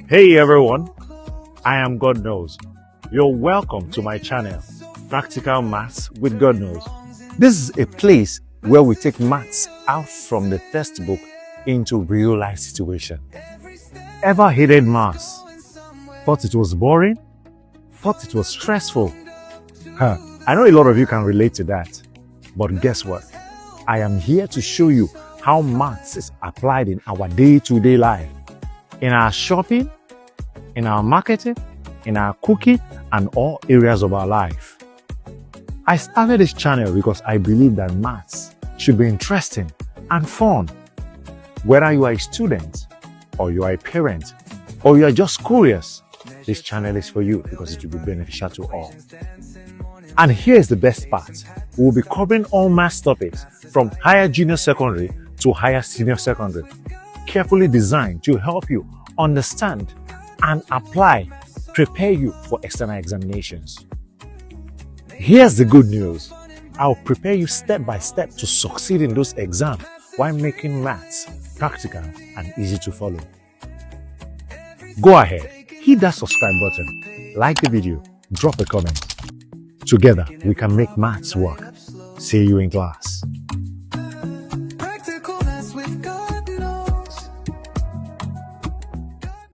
Hey everyone, I am Godknowz. You're welcome to my channel, Practical Maths with Godknowz. This is a place where we take maths out from the textbook into real life situation. Ever hated maths? Thought it was boring? Thought it was stressful? I know a lot of you can relate to that. But guess what? I am here to show you how maths is applied in our day-to-day life. In our shopping, in our marketing, in our cooking, and all areas of our life. I started this channel because I believe that maths should be interesting and fun. Whether you are a student, or you are a parent, or you are just curious, this channel is for you because it will be beneficial to all. And here's the best part. We will be covering all maths topics from higher junior secondary to higher senior secondary, carefully designed to help you understand and prepare you for external examinations. Here's the good news. I'll prepare you step by step to succeed in those exams while making maths practical and easy to follow. Go ahead, hit that subscribe button, like the video, drop a comment. Together, we can make maths work. See you in class.